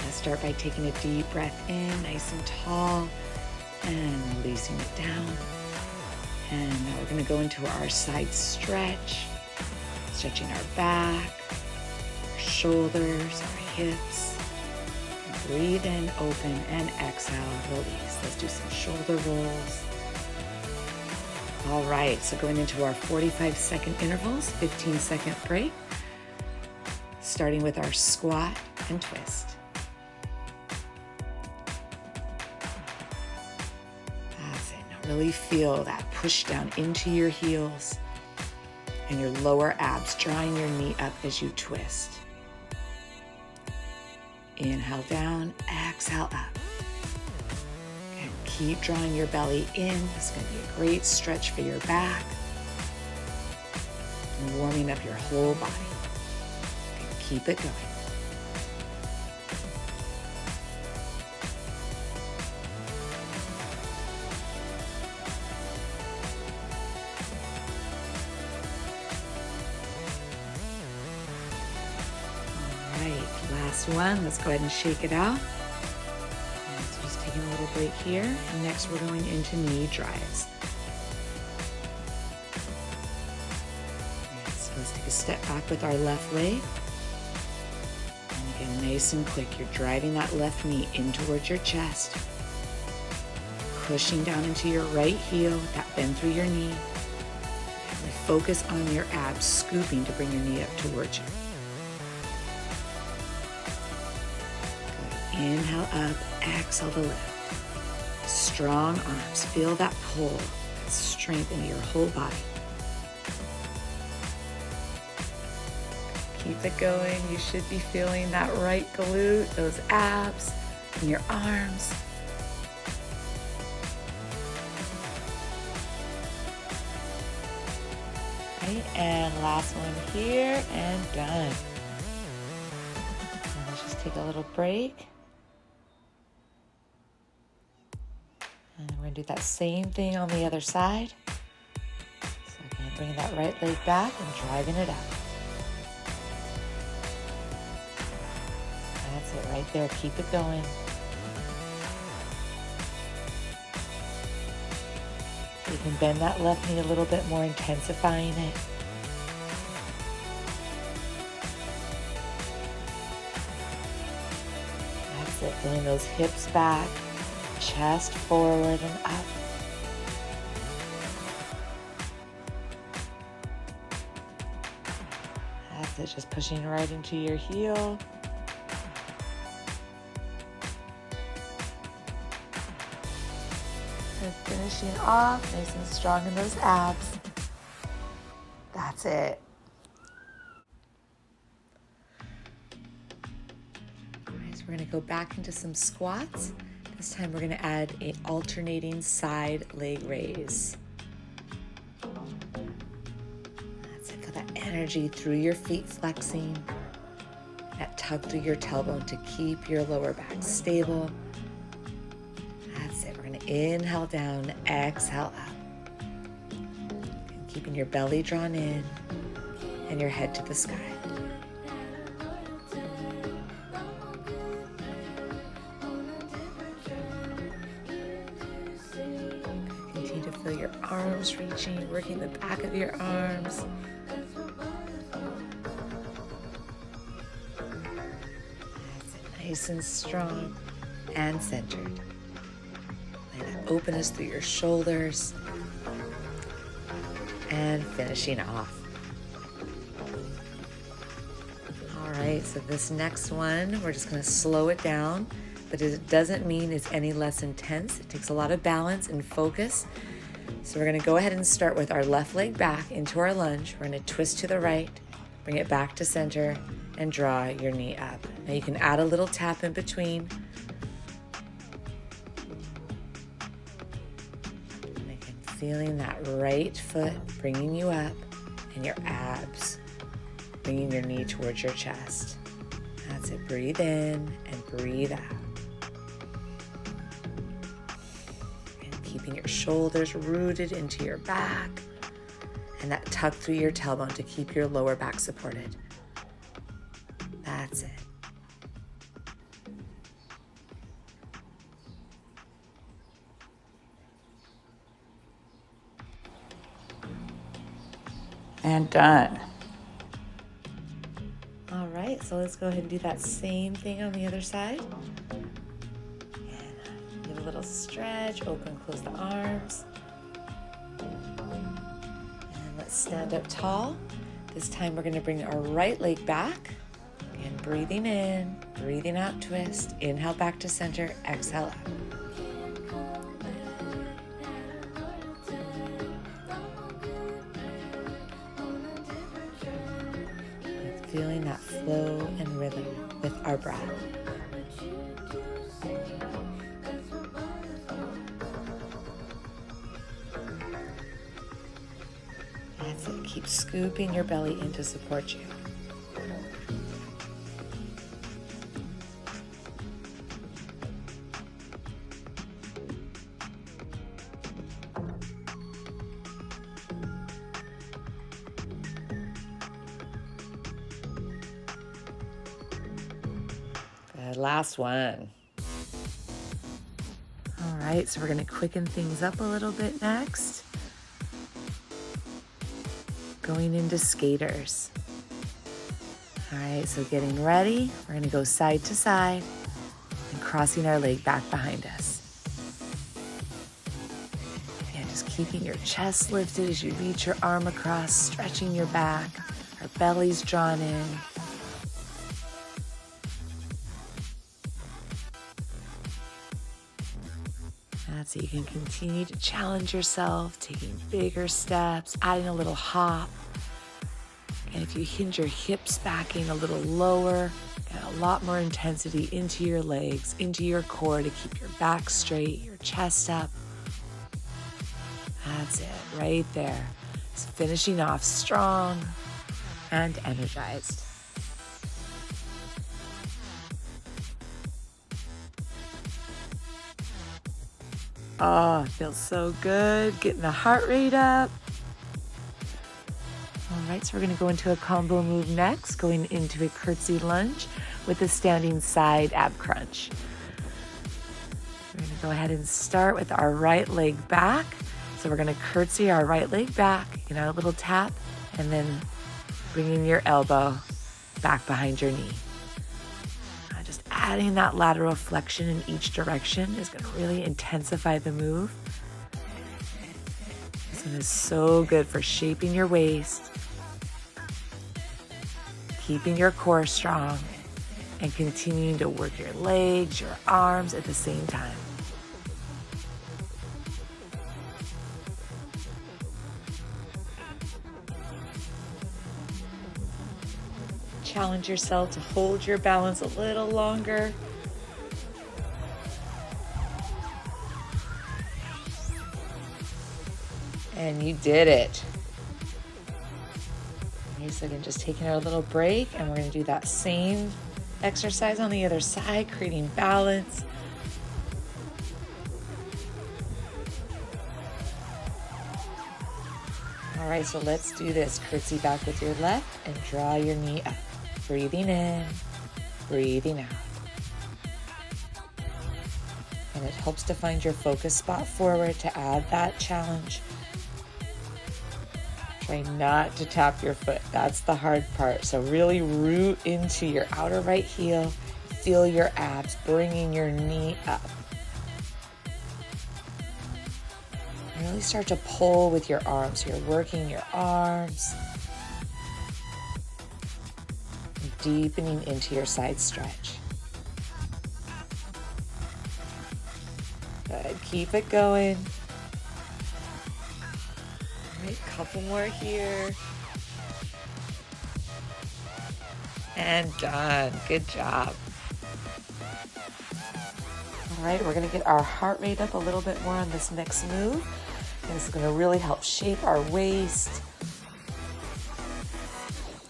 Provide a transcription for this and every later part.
Start by taking a deep breath in, nice and tall, and releasing it down. And now we're going to go into our side stretch, stretching our back, our shoulders, our hips. Breathe in, open, and exhale, release. Let's do some shoulder rolls. All right, so going into our 45-second intervals, 15-second break, starting with our squat and twist. Really feel that push down into your heels and your lower abs, drawing your knee up as you twist. Inhale down, exhale up. And keep drawing your belly in. This is going to be a great stretch for your back and warming up your whole body. And keep it going. Last one, let's go ahead and shake it out. And so just taking a little break here. And next we're going into knee drives. Right, so let's take a step back with our left leg. And again, nice and quick, you're driving that left knee in towards your chest. Pushing down into your right heel, that bend through your knee. And focus on your abs, scooping to bring your knee up towards you. Inhale up, exhale to lift. Strong arms, feel that pull, that strength into your whole body. Keep it going. You should be feeling that right glute, those abs in your arms. Okay, and last one here and done. And let's just take a little break. And we're going to do that same thing on the other side. So again, bringing that right leg back and driving it out. That's it right there. Keep it going. You can bend that left knee a little bit more, intensifying it. That's it. Bringing those hips back. Chest forward and up. That's it, just pushing right into your heel. And finishing off nice and strong in those abs. That's it. All right, so we're going to go back into some squats. This time we're going to add an alternating side leg raise. That's it. Feel that energy through your feet flexing. That tug through your tailbone to keep your lower back stable. That's it. We're going to inhale down, exhale up. And keeping your belly drawn in and your head to the sky. Feel your arms reaching, working the back of your arms. That's it, nice and strong and centered. Let that openness through your shoulders. And finishing off. All right, so this next one, we're just going to slow it down, but it doesn't mean it's any less intense. It takes a lot of balance and focus. So we're going to go ahead and start with our left leg back into our lunge. We're going to twist to the right, bring it back to center, and draw your knee up. Now you can add a little tap in between. And again, feeling that right foot bringing you up and your abs, bringing your knee towards your chest. That's it. Breathe in and breathe out. Keeping your shoulders rooted into your back and that tug through your tailbone to keep your lower back supported. That's it. And done. All right, so let's go ahead and do that same thing on the other side. And give a little stretch, open, close the arms. And let's stand up tall. This time we're gonna bring our right leg back. Again, breathing in, breathing out, twist. Inhale back to center, exhale up. Feeling that flow and rhythm with our breath. That's it. Keep scooping your belly in to support you. Last one. All right, so we're going to quicken things up a little bit next. Going into skaters. All right, so getting ready. We're going to go side to side and crossing our leg back behind us. And just keeping your chest lifted as you reach your arm across, stretching your back. Our belly's drawn in. So you can continue to challenge yourself, taking bigger steps, adding a little hop. And if you hinge your hips back in a little lower, get a lot more intensity into your legs, into your core to keep your back straight, your chest up. That's it, right there. Just finishing off strong and energized. Oh, it feels so good. Getting the heart rate up. All right, so we're going to go into a combo move next, going into a curtsy lunge with a standing side ab crunch. We're going to go ahead and start with our right leg back. So we're going to curtsy our right leg back, a little tap, and then bringing your elbow back behind your knee. Just adding that lateral flexion in each direction is going to really intensify the move. This one is so good for shaping your waist, keeping your core strong, and continuing to work your legs, your arms at the same time. Challenge yourself to hold your balance a little longer. And you did it. Okay, so again, just taking our little break, and we're going to do that same exercise on the other side, creating balance. All right, so let's do this. Curtsy back with your left and draw your knee up. Breathing in, breathing out. And it helps to find your focus spot forward to add that challenge. Try not to tap your foot. That's the hard part. So really root into your outer right heel. Feel your abs, bringing your knee up. Really start to pull with your arms. So you're working your arms. Deepening into your side stretch. Good, keep it going. All right, couple more here. And done, good job. All right, we're gonna get our heart rate up a little bit more on this next move. And this is gonna really help shape our waist.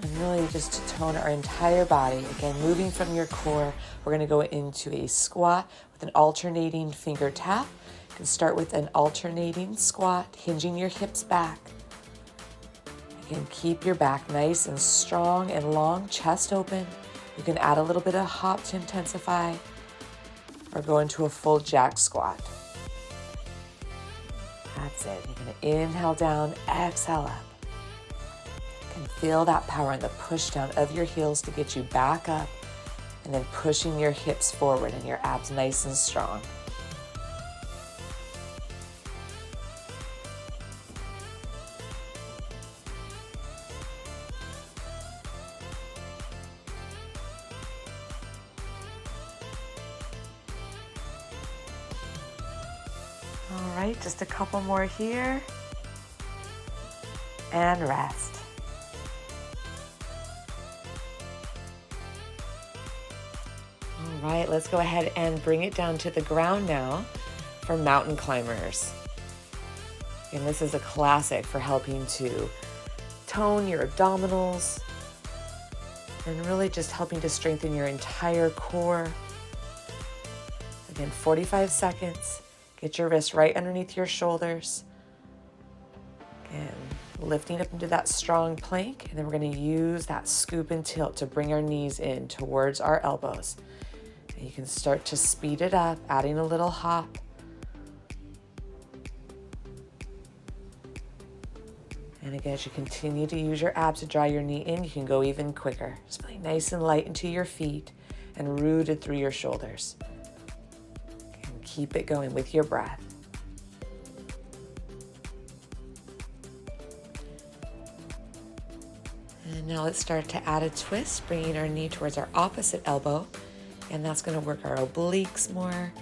And really just to tone our entire body. Again, moving from your core, we're going to go into a squat with an alternating finger tap. You can start with an alternating squat, hinging your hips back. Again, keep your back nice and strong and long, chest open. You can add a little bit of hop to intensify, or go into a full jack squat. That's it. You're going to inhale down, exhale up. And feel that power in the push down of your heels to get you back up, and then pushing your hips forward and your abs nice and strong. All right, just a couple more here. And rest. All right, let's go ahead and bring it down to the ground now for mountain climbers. And this is a classic for helping to tone your abdominals and really just helping to strengthen your entire core. Again, 45 seconds. Get your wrists right underneath your shoulders. Again, lifting up into that strong plank, and then we're going to use that scoop and tilt to bring our knees in towards our elbows. And you can start to speed it up, adding a little hop. And again, as you continue to use your abs to draw your knee in, you can go even quicker. Just feeling nice and light into your feet and rooted through your shoulders. And keep it going with your breath. And now let's start to add a twist, bringing our knee towards our opposite elbow. And that's going to work our obliques more.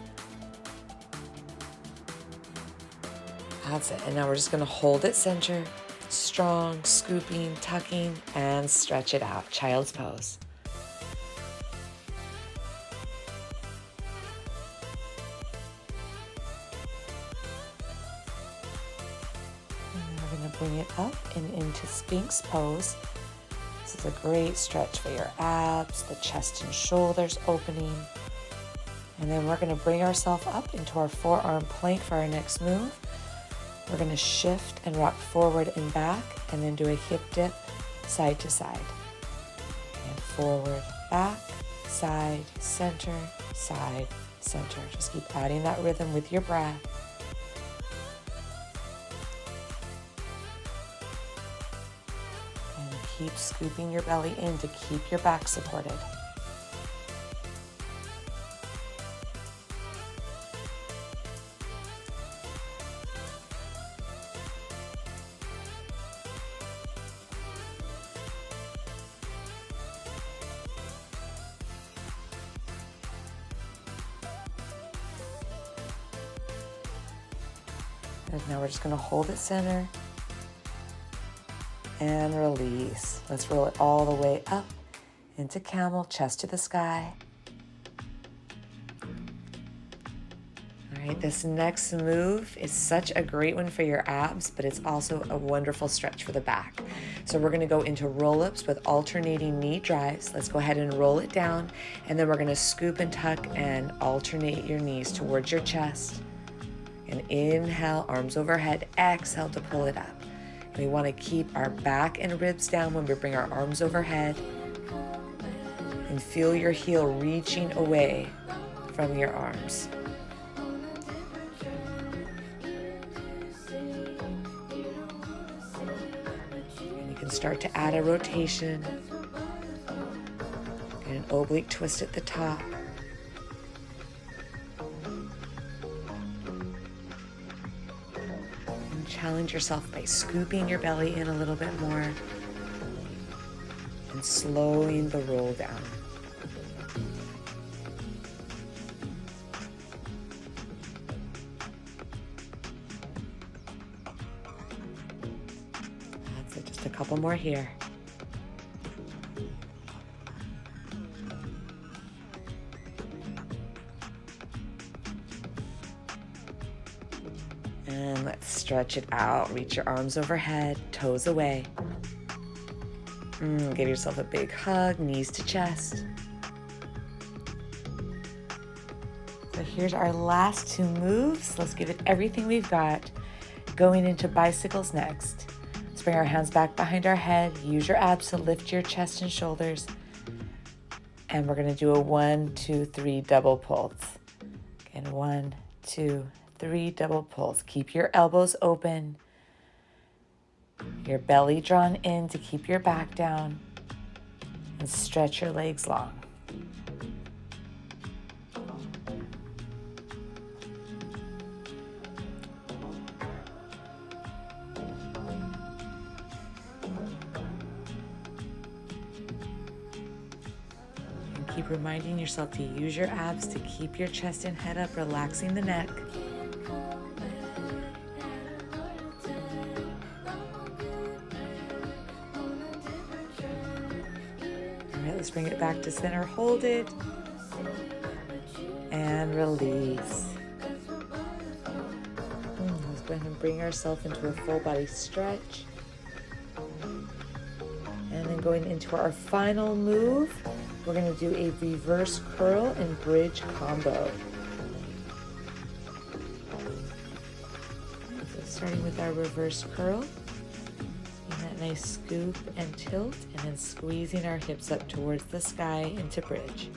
That's it. And now we're just going to hold it center, strong, scooping, tucking, and stretch it out. Child's pose. And then we're going to bring it up and into Sphinx pose. This is a great stretch for your abs, the chest and shoulders opening. And then we're going to bring ourselves up into our forearm plank for our next move. We're going to shift and rock forward and back, and then do a hip dip side to side. And forward, back, side, center, side, center. Just keep adding that rhythm with your breath. Keep scooping your belly in to keep your back supported. And now we're just going to hold it center. And release. Let's roll it all the way up into camel, chest to the sky. All right, this next move is such a great one for your abs, but it's also a wonderful stretch for the back. So we're going to go into roll-ups with alternating knee drives. Let's go ahead and roll it down, and then we're going to scoop and tuck and alternate your knees towards your chest. And inhale, arms overhead. Exhale to pull it up. We want to keep our back and ribs down when we bring our arms overhead. And feel your heel reaching away from your arms. And you can start to add a rotation. And an oblique twist at the top. Challenge yourself by scooping your belly in a little bit more and slowing the roll down. That's it, just a couple more here. And let's stretch it out. Reach your arms overhead, toes away. Give yourself a big hug, knees to chest. So here's our last two moves. Let's give it everything we've got. Going into bicycles next. Let's bring our hands back behind our head. Use your abs to lift your chest and shoulders. And we're going to do a 1, 2, 3 double pulse. Again, 1, 2, 3 double pulls. Keep your elbows open. Your belly drawn in to keep your back down, and stretch your legs long. And keep reminding yourself to use your abs to keep your chest and head up, relaxing the neck. Let's bring it back to center, hold it, and release. Let's go ahead and bring ourselves into a full body stretch. And then going into our final move, we're going to do a reverse curl and bridge combo. So starting with our reverse curl. Nice scoop and tilt, and then squeezing our hips up towards the sky into bridge.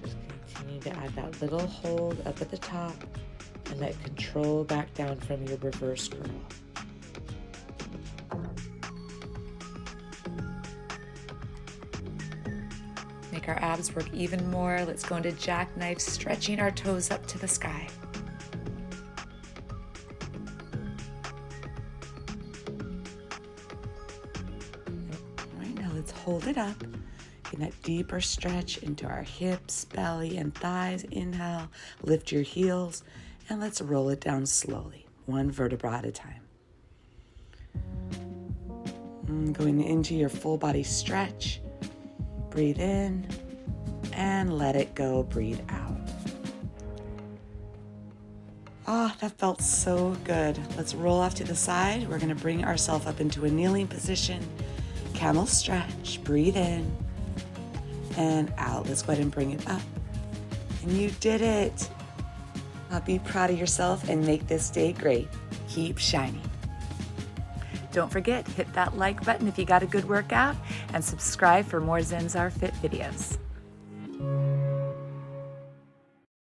Just continue to add that little hold up at the top and let control back down from your reverse curl. Make our abs work even more. Let's go into jackknife, stretching our toes up to the sky. All right, now let's hold it up. Getting that deeper stretch into our hips, belly, and thighs. Inhale, lift your heels, and let's roll it down slowly, one vertebra at a time. Going into your full body stretch. Breathe in and let it go. Breathe out. Oh, that felt so good. Let's roll off to the side. We're going to bring ourselves up into a kneeling position. Camel stretch. Breathe in and out. Let's go ahead and bring it up. And you did it. Be proud of yourself and make this day great. Keep shining. Don't forget, hit that like button if you got a good workout, and subscribe for more Zenzar Fit videos.